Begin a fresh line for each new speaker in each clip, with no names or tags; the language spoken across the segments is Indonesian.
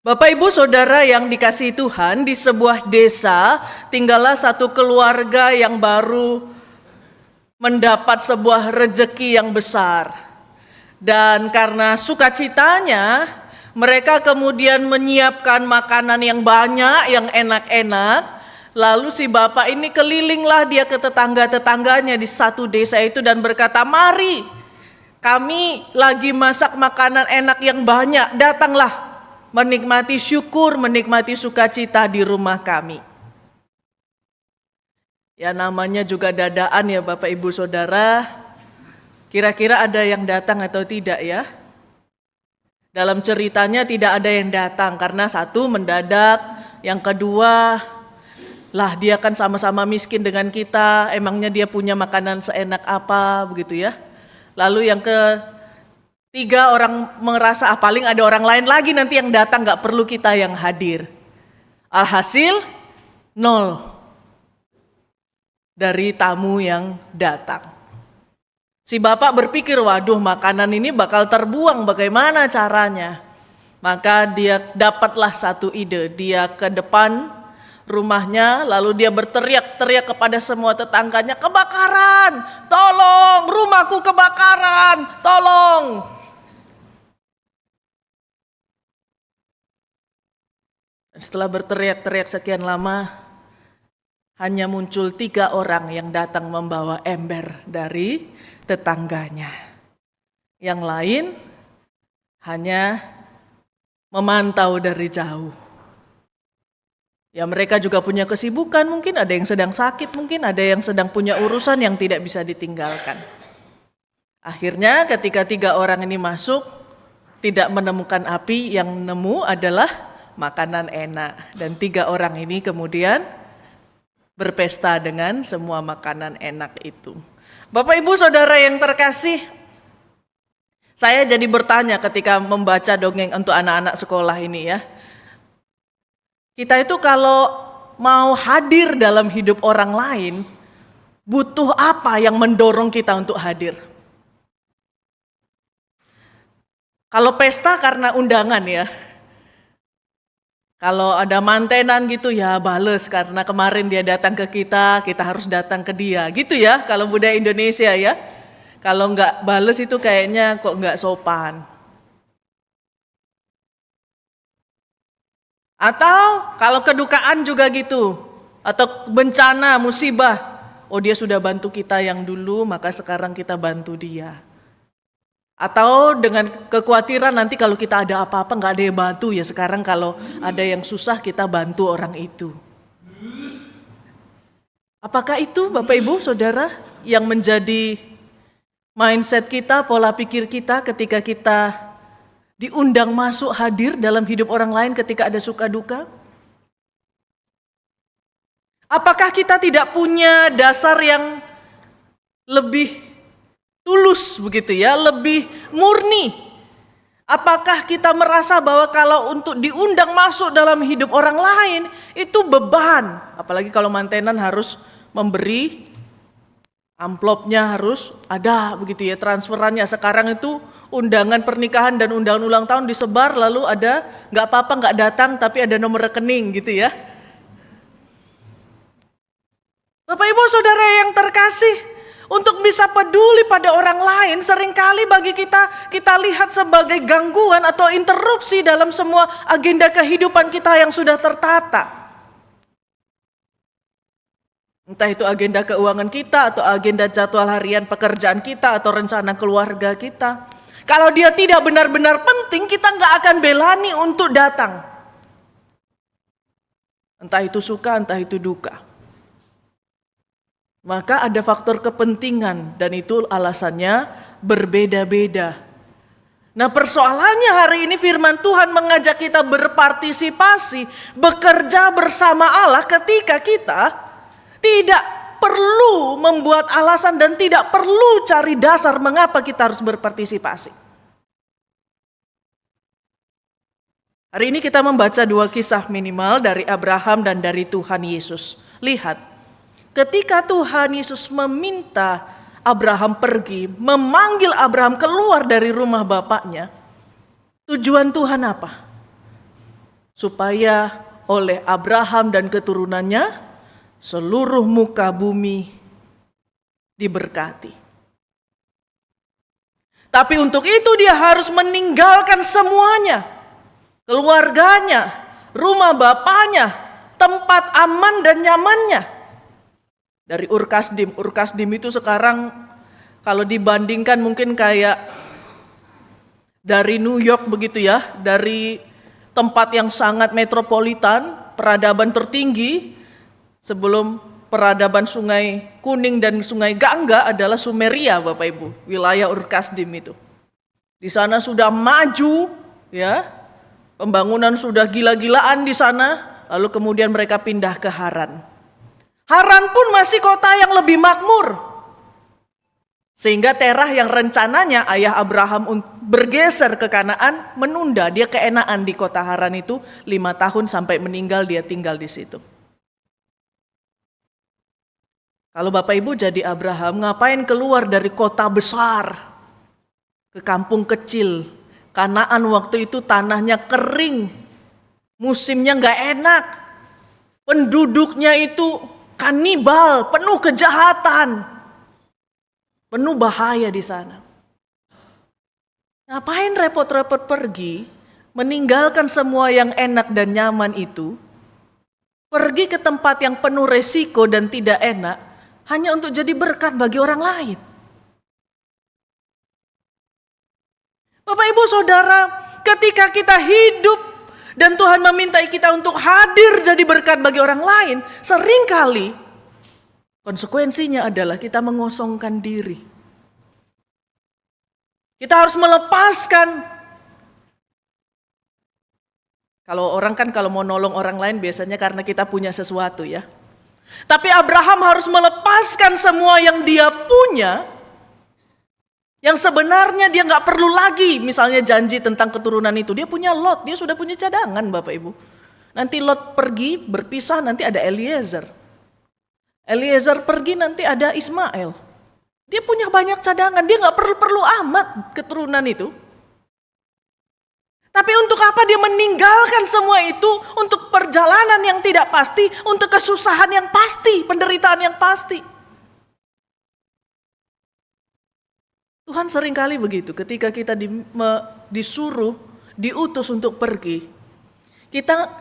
Bapak Ibu Saudara yang dikasihi Tuhan, di sebuah desa tinggallah satu keluarga yang baru mendapat sebuah rejeki yang besar. Dan karena sukacitanya, mereka kemudian menyiapkan makanan yang banyak, yang enak-enak. Lalu si bapak ini kelilinglah dia ke tetangga-tetangganya di satu desa itu dan berkata, "Mari, kami lagi masak makanan enak yang banyak, datanglah menikmati syukur, menikmati sukacita di rumah kami." Ya namanya juga dadaan ya Bapak Ibu Saudara. Kira-kira ada yang datang atau tidak ya? Dalam ceritanya tidak ada yang datang karena satu mendadak, yang kedua lah dia kan sama-sama miskin dengan kita, emangnya dia punya makanan seenak apa begitu ya. Lalu yang ketiga orang merasa paling ada orang lain lagi nanti yang datang, gak perlu kita yang hadir. Alhasil nol dari tamu yang datang. Si bapak berpikir, waduh makanan ini bakal terbuang, bagaimana caranya? Maka dia dapatlah satu ide, dia ke depan rumahnya lalu dia berteriak-teriak kepada semua tetangganya, "Kebakaran, tolong, rumahku kebakaran, tolong." Setelah berteriak-teriak sekian lama, hanya muncul 3 orang yang datang membawa ember dari tetangganya. Yang lain hanya memantau dari jauh. Ya mereka juga punya kesibukan, mungkin ada yang sedang sakit, mungkin ada yang sedang punya urusan yang tidak bisa ditinggalkan. Akhirnya ketika 3 orang ini masuk, tidak menemukan api, yang nemu adalah makanan enak. Dan 3 orang ini kemudian berpesta dengan semua makanan enak itu. Bapak Ibu Saudara yang terkasih, saya jadi bertanya ketika membaca dongeng untuk anak-anak sekolah ini ya. Kita itu kalau mau hadir dalam hidup orang lain, butuh apa yang mendorong kita untuk hadir? Kalau pesta karena undangan ya. Kalau ada mantenan gitu ya bales karena kemarin dia datang ke kita harus datang ke dia. Gitu ya kalau budaya Indonesia ya. Kalau nggak bales itu kayaknya kok nggak sopan. Atau kalau kedukaan juga gitu. Atau bencana, musibah. Oh dia sudah bantu kita yang dulu maka sekarang kita bantu dia. Atau dengan kekhawatiran nanti kalau kita ada apa-apa nggak ada yang bantu ya sekarang kalau ada yang susah kita bantu orang itu. Apakah itu Bapak Ibu Saudara yang menjadi mindset kita, pola pikir kita ketika kita diundang masuk hadir dalam hidup orang lain ketika ada suka duka? Apakah kita tidak punya dasar yang lebih tulus begitu ya, lebih murni? Apakah kita merasa bahwa kalau untuk diundang masuk dalam hidup orang lain itu beban? Apalagi kalau mantenan harus memberi, amplopnya harus ada begitu ya, transferannya. Sekarang itu undangan pernikahan dan undangan ulang tahun disebar lalu ada nggak apa-apa nggak datang tapi ada nomor rekening gitu ya. Bapak Ibu Saudara yang terkasih, untuk bisa peduli pada orang lain seringkali bagi kita lihat sebagai gangguan atau interupsi dalam semua agenda kehidupan kita yang sudah tertata. Entah itu agenda keuangan kita atau agenda jadwal harian pekerjaan kita atau rencana keluarga kita. Kalau dia tidak benar-benar penting, kita nggak akan belani untuk datang. Entah itu suka, entah itu duka. Maka ada faktor kepentingan dan itu alasannya berbeda-beda. Nah persoalannya hari ini firman Tuhan mengajak kita berpartisipasi, bekerja bersama Allah ketika kita tidak perlu membuat alasan dan tidak perlu cari dasar mengapa kita harus berpartisipasi. Hari ini kita membaca 2 kisah minimal dari Abraham dan dari Tuhan Yesus. Lihat, ketika Tuhan Yesus meminta Abraham pergi, memanggil Abraham keluar dari rumah bapaknya, tujuan Tuhan apa? supaya oleh Abraham dan keturunannya seluruh muka bumi diberkati. Tapi untuk itu dia harus meninggalkan semuanya, keluarganya, rumah bapaknya, tempat aman dan nyamannya. Dari Ur Kasdim. Ur Kasdim itu sekarang kalau dibandingkan mungkin kayak dari New York begitu ya, dari tempat yang sangat metropolitan, peradaban tertinggi sebelum peradaban Sungai Kuning dan Sungai Gangga adalah Sumeria, Bapak Ibu, wilayah Ur Kasdim itu. Di sana sudah maju ya, pembangunan sudah gila-gilaan di sana, lalu kemudian mereka pindah ke Haran. Haran pun masih kota yang lebih makmur. Sehingga Terah yang rencananya ayah Abraham bergeser ke Kanaan menunda, dia keenaan di kota Haran itu 5 tahun sampai meninggal dia tinggal di situ. Kalau Bapak Ibu jadi Abraham, ngapain keluar dari kota besar ke kampung kecil? Kanaan waktu itu tanahnya kering, musimnya nggak enak, penduduknya itu kanibal, penuh kejahatan, penuh bahaya di sana. Ngapain repot-repot pergi, meninggalkan semua yang enak dan nyaman itu, pergi ke tempat yang penuh resiko dan tidak enak, hanya untuk jadi berkat bagi orang lain. Bapak Ibu Saudara, ketika kita hidup dan Tuhan memintai kita untuk hadir jadi berkat bagi orang lain, seringkali konsekuensinya adalah kita mengosongkan diri. Kita harus melepaskan. Kalau orang kan kalau mau nolong orang lain biasanya karena kita punya sesuatu ya. Tapi Abraham harus melepaskan semua yang dia punya, yang sebenarnya dia nggak perlu lagi, misalnya janji tentang keturunan itu. Dia punya Lot, dia sudah punya cadangan Bapak Ibu. Nanti Lot pergi, berpisah, nanti ada Eliezer. Eliezer pergi, nanti ada Ismail. Dia punya banyak cadangan, dia nggak perlu amat keturunan itu. Tapi untuk apa dia meninggalkan semua itu? Untuk perjalanan yang tidak pasti, untuk kesusahan yang pasti, penderitaan yang pasti. Tuhan seringkali begitu, ketika kita disuruh, diutus untuk pergi, kita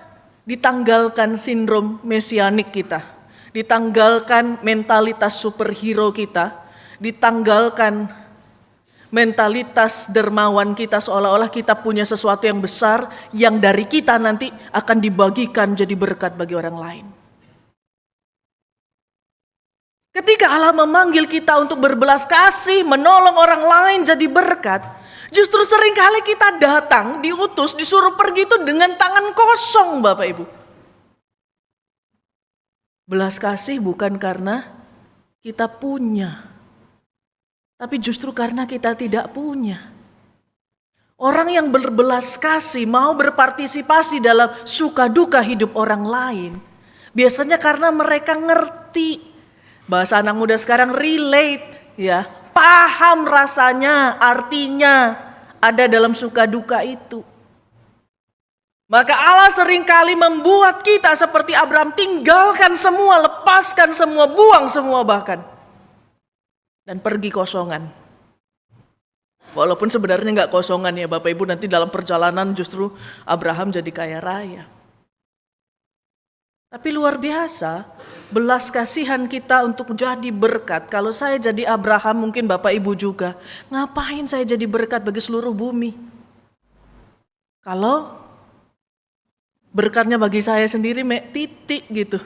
ditanggalkan sindrom mesianik kita, ditanggalkan mentalitas superhero kita, ditanggalkan mentalitas dermawan kita seolah-olah kita punya sesuatu yang besar yang dari kita nanti akan dibagikan jadi berkat bagi orang lain. Ketika Allah memanggil kita untuk berbelas kasih, menolong orang lain jadi berkat, justru seringkali kita datang, diutus, disuruh pergi itu dengan tangan kosong Bapak Ibu. Belas kasih bukan karena kita punya, tapi justru karena kita tidak punya. Orang yang berbelas kasih mau berpartisipasi dalam suka duka hidup orang lain, biasanya karena mereka ngerti. Bahasa anak muda sekarang relate, ya, paham rasanya, artinya ada dalam suka duka itu. Maka Allah seringkali membuat kita seperti Abraham, tinggalkan semua, lepaskan semua, buang semua bahkan. Dan pergi kosongan. Walaupun sebenarnya nggak kosongan ya Bapak Ibu, nanti dalam perjalanan justru Abraham jadi kaya raya. Tapi luar biasa, belas kasihan kita untuk jadi berkat. Kalau saya jadi Abraham, mungkin Bapak Ibu juga, ngapain saya jadi berkat bagi seluruh bumi? Kalau berkatnya bagi saya sendiri, titik gitu.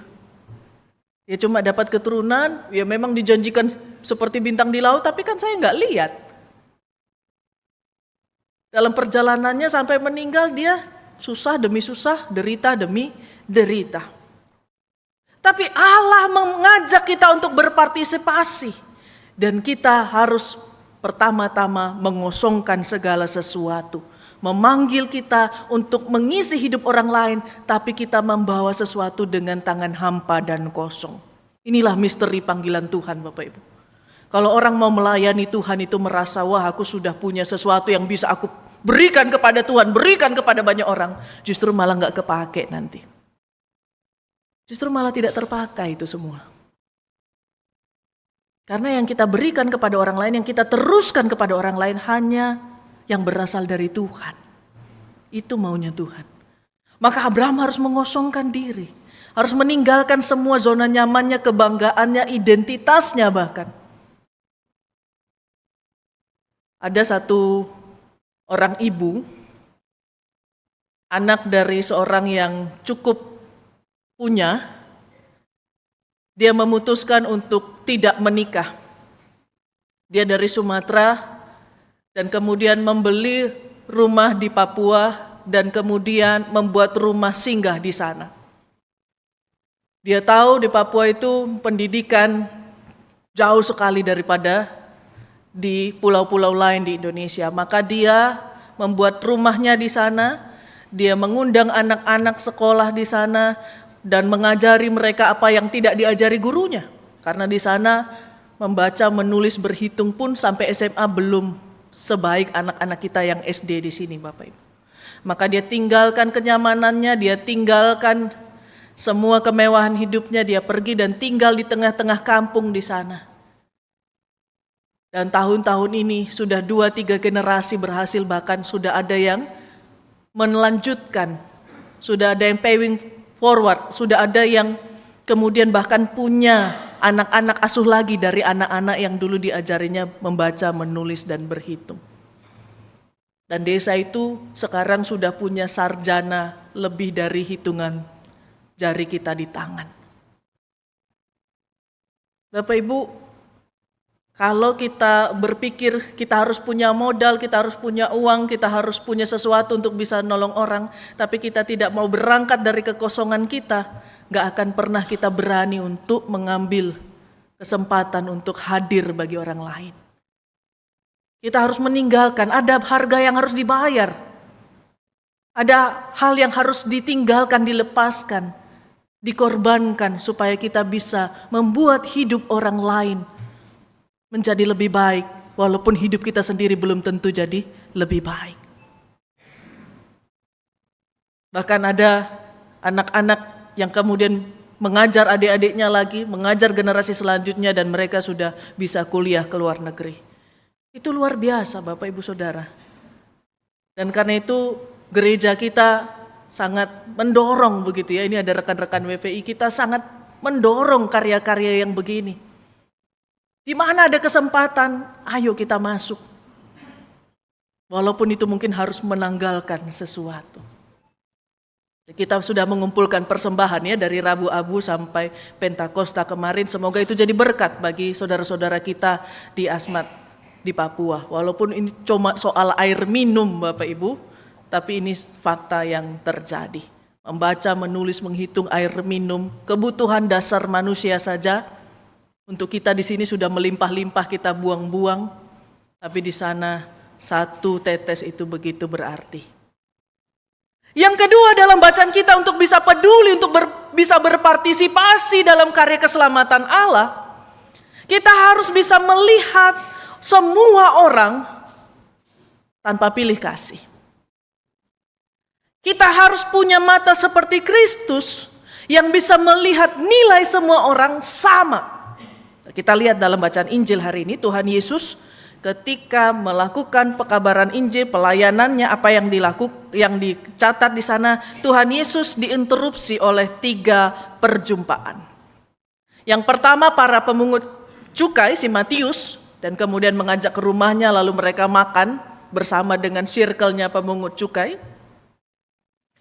Ya cuma dapat keturunan, ya memang dijanjikan seperti bintang di laut, tapi kan saya nggak lihat. Dalam perjalanannya sampai meninggal dia susah demi susah, derita demi derita. Tapi Allah mengajak kita untuk berpartisipasi. Dan kita harus pertama-tama mengosongkan segala sesuatu. Memanggil kita untuk mengisi hidup orang lain, tapi kita membawa sesuatu dengan tangan hampa dan kosong. Inilah misteri panggilan Tuhan Bapak Ibu. Kalau orang mau melayani Tuhan itu merasa, wah aku sudah punya sesuatu yang bisa aku berikan kepada Tuhan, berikan kepada banyak orang, justru malah nggak kepake nanti. Justru malah tidak terpakai itu semua. Karena yang kita berikan kepada orang lain, yang kita teruskan kepada orang lain hanya yang berasal dari Tuhan. Itu maunya Tuhan. Maka Abraham harus mengosongkan diri. Harus meninggalkan semua zona nyamannya, kebanggaannya, identitasnya bahkan. Ada satu orang ibu, anak dari seorang yang cukup punya, dia memutuskan untuk tidak menikah. Dia dari Sumatera dan kemudian membeli rumah di Papua dan kemudian membuat rumah singgah di sana. Dia tahu di Papua itu pendidikan jauh sekali daripada di pulau-pulau lain di Indonesia. Maka dia membuat rumahnya di sana, dia mengundang anak-anak sekolah di sana, dan mengajari mereka apa yang tidak diajari gurunya. Karena di sana membaca, menulis, berhitung pun sampai SMA belum sebaik anak-anak kita yang SD di sini Bapak Ibu. Maka dia tinggalkan kenyamanannya, dia tinggalkan semua kemewahan hidupnya, dia pergi dan tinggal di tengah-tengah kampung di sana. Dan tahun-tahun ini sudah 2-3 generasi berhasil, bahkan sudah ada yang melanjutkan, sudah ada yang paving forward, sudah ada yang kemudian bahkan punya anak-anak asuh lagi dari anak-anak yang dulu diajarinya membaca, menulis, dan berhitung. Dan desa itu sekarang sudah punya sarjana lebih dari hitungan jari kita di tangan. Bapak Ibu, kalau kita berpikir kita harus punya modal, kita harus punya uang, kita harus punya sesuatu untuk bisa nolong orang, tapi kita tidak mau berangkat dari kekosongan kita, gak akan pernah kita berani untuk mengambil kesempatan untuk hadir bagi orang lain. Kita harus meninggalkan, ada harga yang harus dibayar. Ada hal yang harus ditinggalkan, dilepaskan, dikorbankan supaya kita bisa membuat hidup orang lain menjadi lebih baik, walaupun hidup kita sendiri belum tentu jadi lebih baik. Bahkan ada anak-anak yang kemudian mengajar adik-adiknya lagi, mengajar generasi selanjutnya, dan mereka sudah bisa kuliah ke luar negeri. Itu luar biasa Bapak Ibu Saudara. Dan karena itu gereja kita sangat mendorong begitu ya, ini ada rekan-rekan WVI kita sangat mendorong karya-karya yang begini. Di mana ada kesempatan, ayo kita masuk. Walaupun itu mungkin harus menanggalkan sesuatu. Kita sudah mengumpulkan persembahan ya dari Rabu Abu sampai Pentakosta kemarin. Semoga itu jadi berkat bagi saudara-saudara kita di Asmat di Papua. Walaupun ini cuma soal air minum Bapak Ibu, tapi ini fakta yang terjadi. Membaca, menulis, menghitung air minum, kebutuhan dasar manusia saja. Untuk kita di sini sudah melimpah-limpah kita buang-buang, tapi di sana satu tetes itu begitu berarti. Yang kedua dalam bacaan kita untuk bisa peduli, untuk bisa berpartisipasi dalam karya keselamatan Allah, kita harus bisa melihat semua orang tanpa pilih kasih. Kita harus punya mata seperti Kristus yang bisa melihat nilai semua orang sama. Kita lihat dalam bacaan Injil hari ini, Tuhan Yesus ketika melakukan pekabaran Injil, pelayanannya, apa yang dicatat di sana, Tuhan Yesus diinterupsi oleh 3 perjumpaan. Yang pertama para pemungut cukai, si Matius, dan kemudian mengajak ke rumahnya, lalu mereka makan bersama dengan circle-nya pemungut cukai.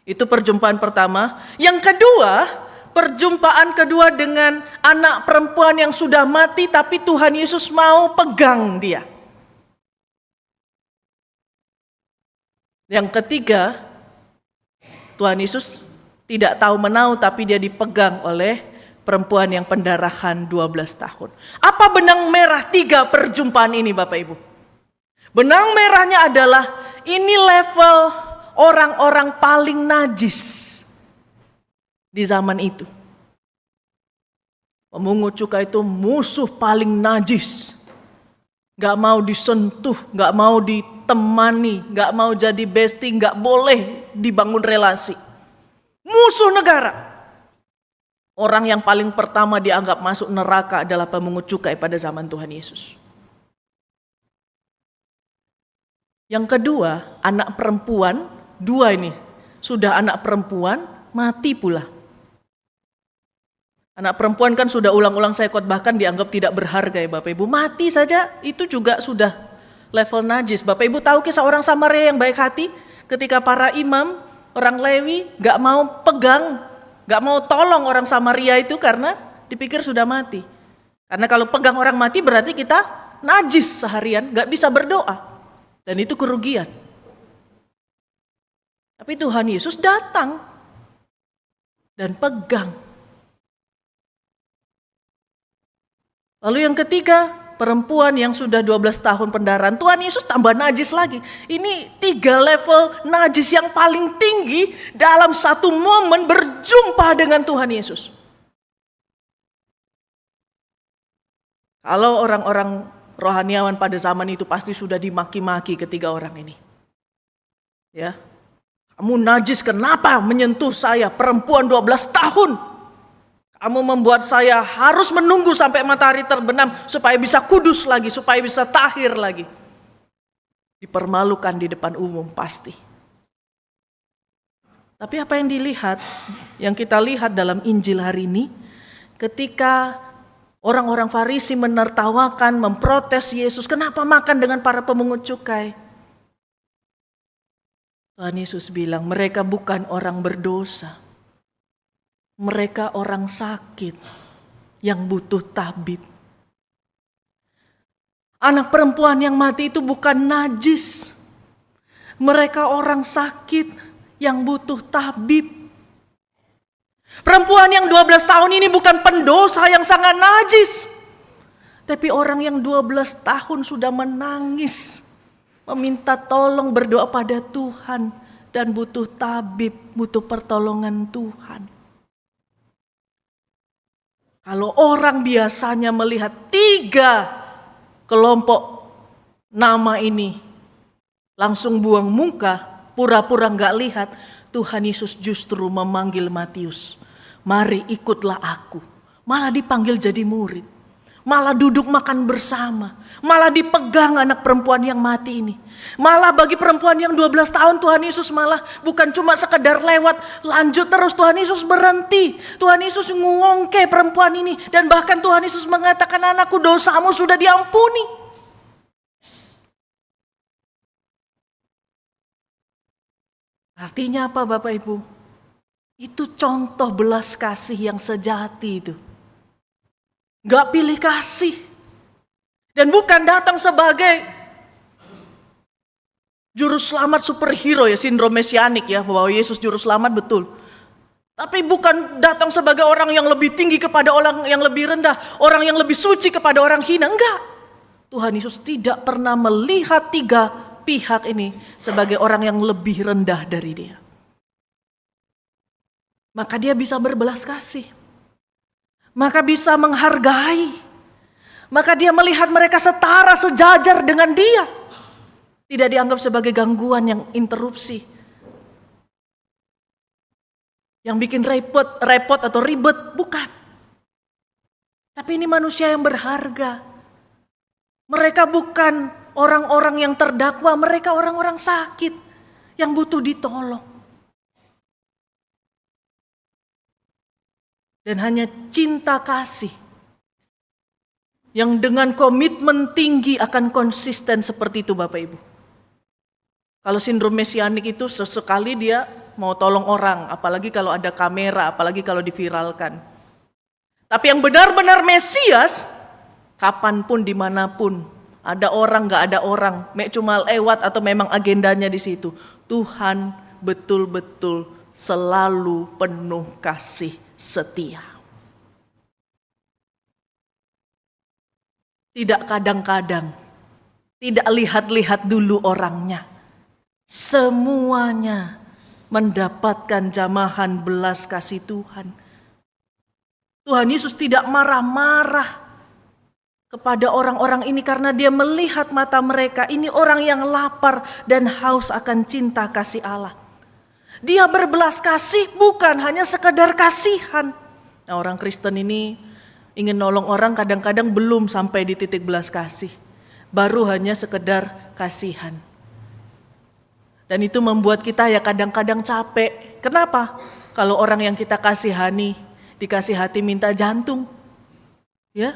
Itu perjumpaan pertama. Yang kedua, perjumpaan kedua dengan anak perempuan yang sudah mati, tapi Tuhan Yesus mau pegang dia. Yang ketiga, Tuhan Yesus tidak tahu menau, tapi dia dipegang oleh perempuan yang pendarahan 12 tahun. Apa benang merah 3 perjumpaan ini Bapak Ibu? Benang merahnya adalah ini level orang-orang paling najis di zaman itu. Pemungut cukai itu musuh paling najis. Gak mau disentuh, gak mau ditemani, nggak mau jadi bestie, nggak boleh dibangun relasi. Musuh negara. Orang yang paling pertama dianggap masuk neraka adalah pemungut cukai pada zaman Tuhan Yesus. Yang kedua, anak perempuan, dua ini, sudah anak perempuan, mati pula. Anak perempuan kan sudah ulang-ulang saya khotbahkan dianggap tidak berharga ya Bapak Ibu. Mati saja itu juga sudah level najis. Bapak Ibu tahu kisah orang Samaria yang baik hati? Ketika para imam, orang Lewi gak mau pegang, gak mau tolong orang Samaria itu karena dipikir sudah mati. Karena kalau pegang orang mati berarti kita najis seharian, gak bisa berdoa. Dan itu kerugian. Tapi Tuhan Yesus datang dan pegang. Lalu yang ketiga, perempuan yang sudah 12 tahun pendarahan, Tuhan Yesus tambah najis lagi. Ini 3 level najis yang paling tinggi dalam satu momen berjumpa dengan Tuhan Yesus. Kalau orang-orang rohaniawan pada zaman itu pasti sudah dimaki-maki ketiga orang ini. Ya, kamu najis, kenapa menyentuh saya, perempuan 12 tahun? Kamu membuat saya harus menunggu sampai matahari terbenam supaya bisa kudus lagi, supaya bisa tahir lagi. Dipermalukan di depan umum pasti. Tapi apa yang dilihat, yang kita lihat dalam Injil hari ini, ketika orang-orang Farisi menertawakan, memprotes Yesus, kenapa makan dengan para pemungut cukai? Tuhan Yesus bilang, mereka bukan orang berdosa. Mereka orang sakit yang butuh tabib. Anak perempuan yang mati itu bukan najis. Mereka orang sakit yang butuh tabib. Perempuan yang 12 tahun ini bukan pendosa yang sangat najis. Tapi orang yang 12 tahun sudah menangis, meminta tolong, berdoa pada Tuhan, dan butuh tabib, butuh pertolongan Tuhan. Kalau orang biasanya melihat 3 kelompok nama ini, langsung buang muka, pura-pura gak lihat, Tuhan Yesus justru memanggil Matius, mari ikutlah aku. Malah dipanggil jadi murid, malah duduk makan bersama, malah dipegang anak perempuan yang mati ini. Malah bagi perempuan yang 12 tahun Tuhan Yesus malah bukan cuma sekedar lewat, lanjut terus. Tuhan Yesus berhenti, Tuhan Yesus ngongke perempuan ini. Dan bahkan Tuhan Yesus mengatakan, anakku, dosamu sudah diampuni. Artinya apa Bapak Ibu? Itu contoh belas kasih yang sejati itu. Gak pilih kasih. Dan bukan datang sebagai juru selamat superhero ya, sindrom mesianik ya, bahwa Yesus juru selamat betul. Tapi bukan datang sebagai orang yang lebih tinggi kepada orang yang lebih rendah, orang yang lebih suci kepada orang hina, enggak. Tuhan Yesus tidak pernah melihat 3 pihak ini sebagai orang yang lebih rendah dari dia. Maka dia bisa berbelas kasih. Maka bisa menghargai. Maka dia melihat mereka setara, sejajar dengan dia. Tidak dianggap sebagai gangguan yang interupsi. Yang bikin repot atau ribet, bukan. Tapi ini manusia yang berharga. Mereka bukan orang-orang yang terdakwa, mereka orang-orang sakit yang butuh ditolong. Dan hanya cinta kasih yang dengan komitmen tinggi akan konsisten seperti itu Bapak Ibu. Kalau sindrom mesianik itu sesekali dia mau tolong orang, apalagi kalau ada kamera, apalagi kalau diviralkan. Tapi yang benar-benar Mesias, kapanpun, dimanapun, ada orang, gak ada orang, cuma lewat atau memang agendanya di situ, Tuhan betul-betul selalu penuh kasih setia. Tidak kadang-kadang, tidak lihat-lihat dulu orangnya. Semuanya mendapatkan jamahan belas kasih Tuhan. Tuhan Yesus tidak marah-marah. kepada orang-orang ini karena dia melihat mata mereka. Ini orang yang lapar dan haus akan cinta kasih Allah. Dia berbelas kasih bukan hanya sekedar kasihan. Nah, orang Kristen ini ingin nolong orang kadang-kadang belum sampai di titik belas kasih. Baru hanya sekedar kasihan. Dan itu membuat kita ya kadang-kadang capek. Kenapa? Kalau orang yang kita kasihani dikasih hati minta jantung. Ya.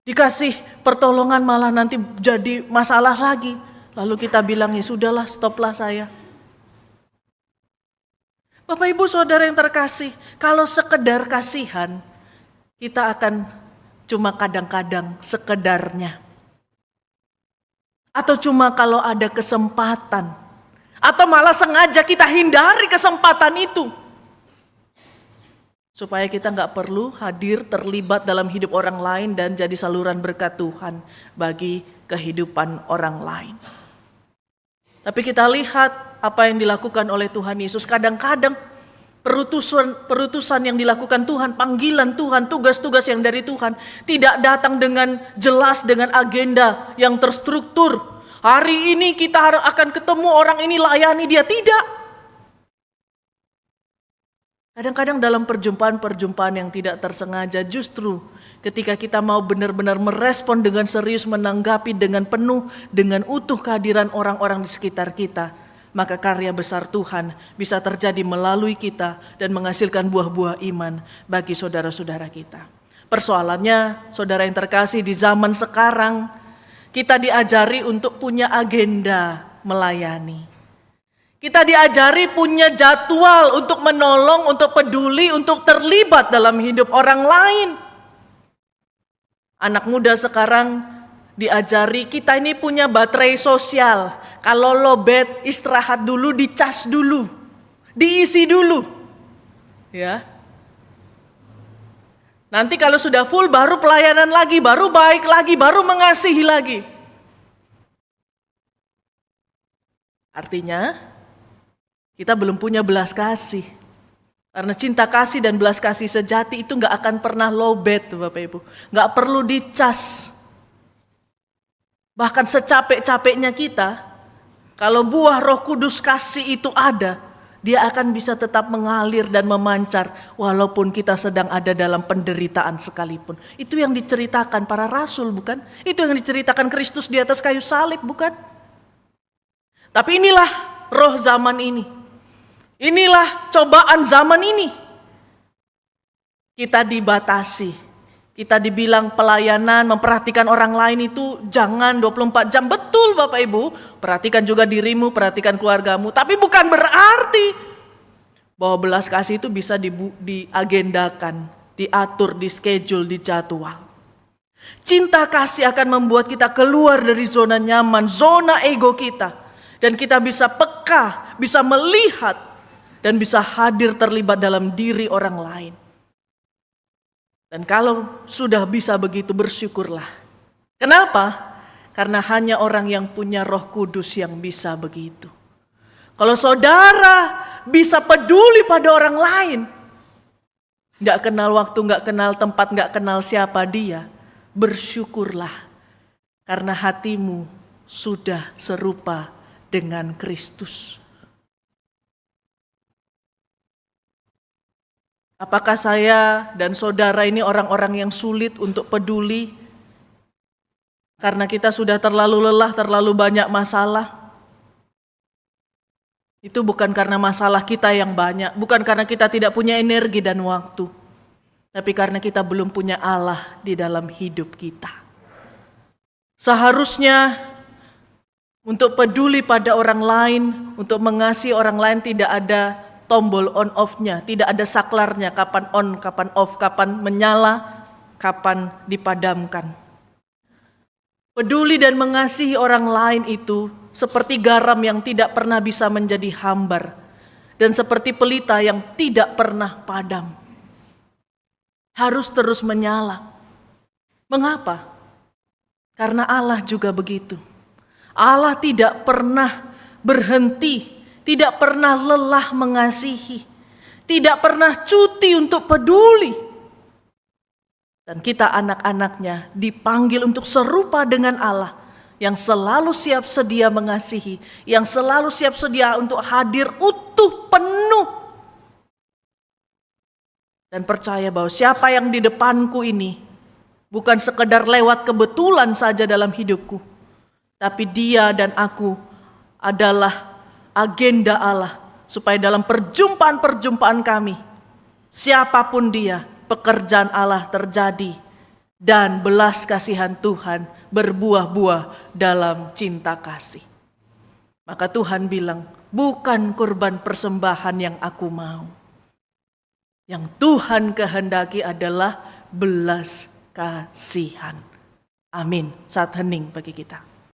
Dikasih pertolongan malah nanti jadi masalah lagi. Lalu kita bilang ya sudahlah, stoplah saya. Bapak Ibu Saudara yang terkasih, kalau sekedar kasihan, kita akan cuma kadang-kadang sekedarnya. Atau cuma kalau ada kesempatan. Atau malah sengaja kita hindari kesempatan itu. Supaya kita nggak perlu hadir terlibat dalam hidup orang lain dan jadi saluran berkat Tuhan bagi kehidupan orang lain. Tapi kita lihat apa yang dilakukan oleh Tuhan Yesus. Kadang-kadang perutusan yang dilakukan Tuhan, panggilan Tuhan, tugas-tugas yang dari Tuhan tidak datang dengan jelas, dengan agenda yang terstruktur. Hari ini kita akan ketemu orang ini, layani dia. Tidak. Kadang-kadang dalam perjumpaan-perjumpaan yang tidak tersengaja, justru ketika kita mau benar-benar merespon dengan serius, menanggapi dengan penuh, dengan utuh kehadiran orang-orang di sekitar kita, maka karya besar Tuhan bisa terjadi melalui kita dan menghasilkan buah-buah iman bagi saudara-saudara kita. Persoalannya, saudara yang terkasih, di zaman sekarang kita diajari untuk punya agenda melayani. Kita diajari punya jadwal untuk menolong, untuk peduli, untuk terlibat dalam hidup orang lain. Anak muda sekarang diajari kita ini punya baterai sosial. Kalau lowbat, istirahat dulu, dicas dulu, diisi dulu. Ya. Nanti kalau sudah full baru pelayanan lagi, baru baik lagi, baru mengasihi lagi. Artinya kita belum punya belas kasih. Karena cinta kasih dan belas kasih sejati itu gak akan pernah lowbat, Bapak Ibu. Gak perlu dicas. Bahkan secapek-capeknya kita, kalau buah Roh Kudus kasih itu ada, dia akan bisa tetap mengalir dan memancar walaupun kita sedang ada dalam penderitaan sekalipun. Itu yang diceritakan para rasul, bukan? Itu yang diceritakan Kristus di atas kayu salib, bukan? Tapi inilah roh zaman ini. Inilah cobaan zaman ini. Kita dibatasi. Kita dibilang pelayanan, memperhatikan orang lain itu jangan 24 jam. Betul Bapak Ibu, perhatikan juga dirimu, perhatikan keluargamu. Tapi bukan berarti bahwa belas kasih itu bisa diagendakan, diatur, di-schedule, dijadwal. Cinta kasih akan membuat kita keluar dari zona nyaman, zona ego kita. Dan kita bisa peka, bisa melihat, dan bisa hadir terlibat dalam diri orang lain. Dan kalau sudah bisa begitu, bersyukurlah. Kenapa? Karena hanya orang yang punya Roh Kudus yang bisa begitu. Kalau saudara bisa peduli pada orang lain, gak kenal waktu, gak kenal tempat, gak kenal siapa dia, bersyukurlah. Karena hatimu sudah serupa dengan Kristus. Apakah saya dan saudara ini orang-orang yang sulit untuk peduli? Karena kita sudah terlalu lelah, terlalu banyak masalah. Itu bukan karena masalah kita yang banyak, bukan karena kita tidak punya energi dan waktu. Tapi karena kita belum punya Allah di dalam hidup kita. Seharusnya untuk peduli pada orang lain, untuk mengasihi orang lain tidak ada tombol on off-nya, tidak ada saklarnya, kapan on, kapan off, kapan menyala, kapan dipadamkan. Peduli dan mengasihi orang lain itu seperti garam yang tidak pernah bisa menjadi hambar dan seperti pelita yang tidak pernah padam. Harus terus menyala. Mengapa? Karena Allah juga begitu. Allah tidak pernah berhenti, tidak pernah lelah mengasihi, tidak pernah cuti untuk peduli. Dan kita anak-anaknya dipanggil untuk serupa dengan Allah yang selalu siap sedia mengasihi, yang selalu siap sedia untuk hadir utuh penuh. Dan percaya bahwa siapa yang di depanku ini bukan sekedar lewat kebetulan saja dalam hidupku, tapi dia dan aku adalah agenda Allah supaya dalam perjumpaan-perjumpaan kami, siapapun dia, pekerjaan Allah terjadi dan belas kasihan Tuhan berbuah-buah dalam cinta kasih. Maka Tuhan bilang, bukan kurban persembahan yang aku mau. Yang Tuhan kehendaki adalah belas kasihan. Amin. Saat hening bagi kita.